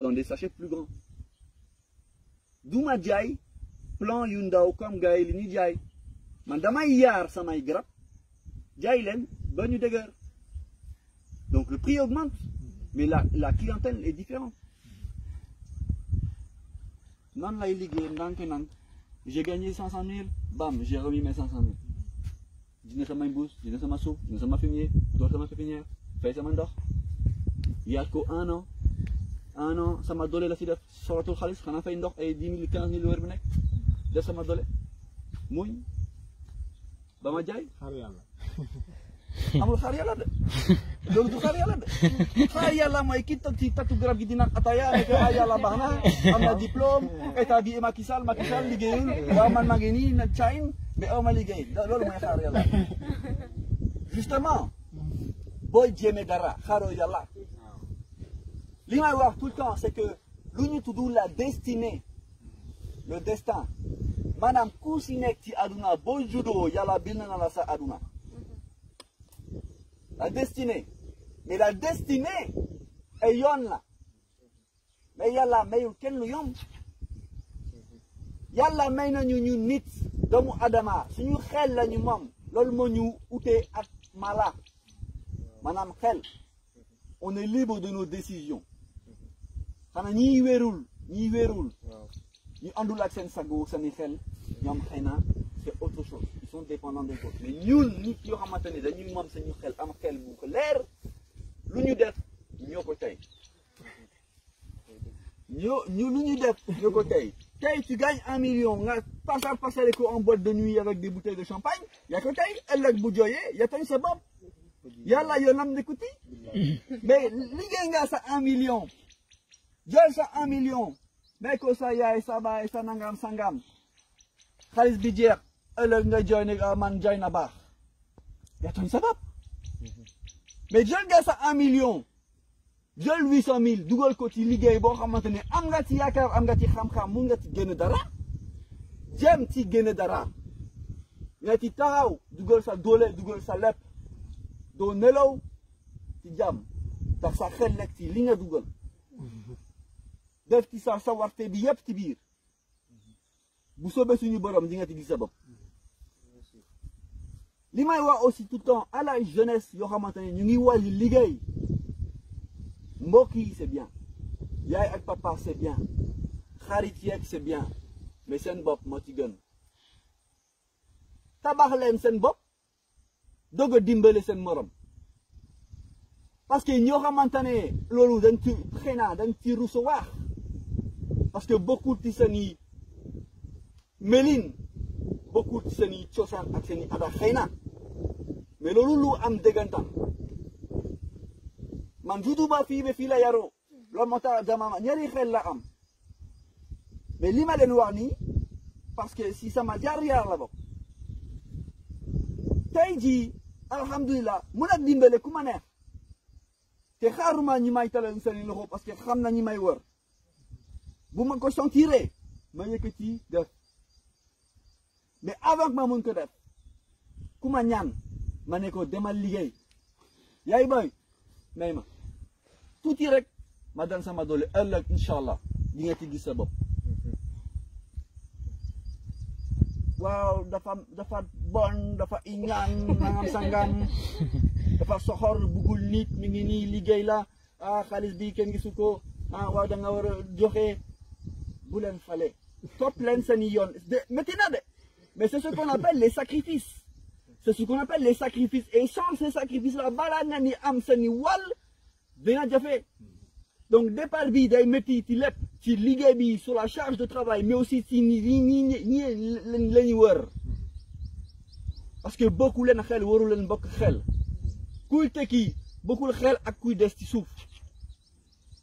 dans des sachets plus grands. Du ma jaay plan yu ndaw comme gars yi li ñuy jaay man damay yaar samay garab jaay leen ba ñu dëgër. Donc le prix augmente, mais la clientèle est différente. Non, là, j'ai gagné 500 000, bam, j'ai remis mes 500 000. Dîner sur ma bourse, dîner sur ma soupe, dîner sur ma fumier, d'autres sur ma pépinière, fait ça m'endort. Il y a qu'un an, ça m'a donné la fille sur la tour Khalis, on a fait une dor et 10 000, 15 000 euros, ça m'a donné. Mouille, bah ma jaille. amul xaar yàlla de loolu du xaar yàlla de xaar yàlla mooy ki toog ci tatu garab gi di naan ataya ne ah yàlla baax na am na diplôme état bi Macky Sall liggéeyul waaw man maa ngi nii na Chine mais aw ma liggéey loolu mooy xaar yàlla justement booy jéeme dara xaaroo yàlla li may wax tout le temps c'est que lu ñu tudd la destinée le destin maanaam ku si nekk ci aduna boo juddoo yàlla bind na la sa aduna. La destinée. Mais la destinée est yon là. Mais yalla mayul ken lu yom. Yalla may nañu ñu nit doomu adama suñu xel lañu mom loolu mo ñu outé ak mala. Manam xel. On est libre de nos décisions. Xana ñi wérul ñu andul ak sen sago sen xel ñom xeyna c'est autre chose. Ils sont dépendants des autres. Mais ñun nit yoo xamante ne dañuy moom sañu xel am xel bu ko leer lu ñu def ñoo ko tey lu ñu def ñoo ko tey tey tu gagnes 1 million nga passer ko en boîte de nuit avec des bouteilles de champagne yaa ko tey ëllëg bu jooyee yaa tey sa bopp yàlla yoonam ne kuti mais liggéey nga sa 1 million jël sa 1 million mais ko sa yaay sa baay sa nangam sangam xaalis bi jeex ëllëg nga jooy ne man jaay na baax yaa tooñ sa bopp mais jël nga sa 1 million jël 800 000 dugal ko ci liggéey boo xamante ne am nga ci yaakaar am nga ci xam-xam mun nga ci génn dara jéem ci génn dara nga ci taxaw dugal sa doole dugal sa lépp doo nelaw ci jàmm tax sa xel nekk ci li nga dugal def ci sa sawarte bi yëpp ci biir bu soobee suñu borom di nga ci gis sa bopp. li may wax aussi tout le temps à la jeunesse yoo xamante ne ñu ngi wàlli liggéey mbokk yi c'est bien yaay ak papa c'est bien xarit yeeg c'est bien mais seen bopp moo ci gën tabax leen seen bopp doog a dimbale seen morom parce que ñoo xamante ne loolu dañ ci xëy na dañ ci recevoir parce que bokkul ci seen i melin bokkul ci seen i cosaan ak seen i ada xëy na mais loolu lu am dëggantaan man juddu ba fii ba fii la yaroo loolu moo tax jamono ñaari xel la am mais li ma leen wax nii parce que si sama jaar-jaar la bokk tey jii alhamdulilah mun a dimbale ku ma neex te xaaruma ñi may talal seen loxo parce que xam na ñi may wër bu ma ko sentiree ma yëkkati def mais avant que ma mun ko def ku ma ñaan ma ne ko demal liggéey yaay boy may ma tuuti rek ma dan sama doole ëllëg incha allah di nga ci gis sa bopp waaw dafa bon dafa iñaan nangam sangam dafa soxor bugul nit mi ngi nii liggéey la xaalis bi kenn gisu ko waaw da nga war a joxe bu leen fale topp leen seen yoon métti na de mais c'est ce qu'on appelle les sacrifices c'est ce qu'on appelle les sacrifices et sans ces sacrifices là balaa nga ni am seen wàll dina jafe donc départ bi day métti ci lépp ci liggéey bi sur la charge de travail mais aussi ci ñi la ñu wër parce que bokku leen xel waru leen bokk xel kuy tekki bokkul xel ak kuy des ci suuf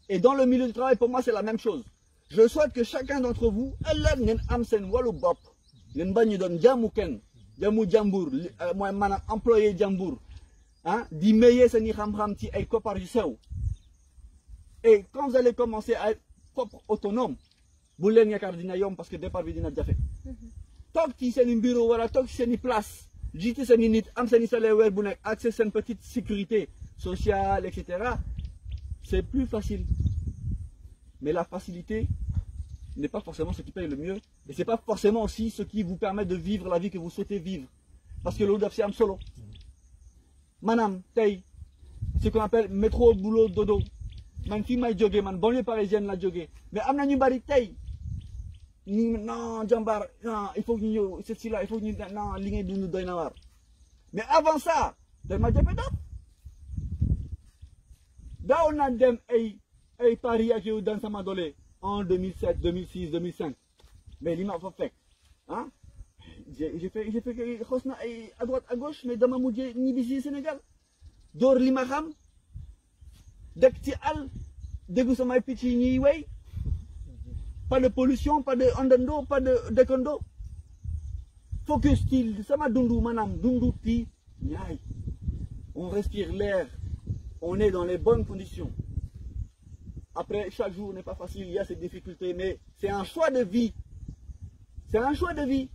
et dans le milieu du travail pour moi c'est la même chose je souhaite que chacun d'entre vous ëllëg ngeen am seen wàllu bopp ngeen bañ ñu doon jaamu kenn jaamu jàmbur mooy maanaam employé jàmbur di maye seen i xam-xam ci ay koppar yu sew et quand vous allez commencer à être propre autonome bu leen yaakaar dina yomb parce que départ bi dina jafe toog ci seen i bureau wala toog ci seen i place jiite seen i nit am seen i salaire weer bu nekk accès seen petite sécurité sociale et cetera c'est plus facile Mais la facilité n'est pas forcément ce qui paye le mieux. Et ce n'est pas forcément aussi ce qui vous permet de vivre la vie que vous souhaitez vivre. Parce que l'eau c'est un solo. Manam, tay, ce qu'on appelle métro, boulot, dodo. Man fi may joggé, man banlieue parisienne la joggé. Mais amna ñu bari tay. Non, jambar, non, il faut que nous, c'est là, il faut que nous, non, ligne de nous donner. Mais avant ça, de ma dépendance. Là, on a dem ay Paris à Géo dans Samadolé en 2007, 2006, 2005. Mais il m'a fait. Hein? J'ai fait à droite, à gauche, mais dans ma moudie, ni bisi Sénégal. Dor Limaham, Dekti Al, Degusama Pichi ni way. Pas de pollution, pas de ondando, pas de décondo. Focus style, ça m'a dundu manam, dundu ti, nyai. On respire l'air, on est dans les bonnes conditions. Après, chaque jour n'est pas facile, il y a ces difficultés, mais c'est un choix de vie. C'est un choix de vie.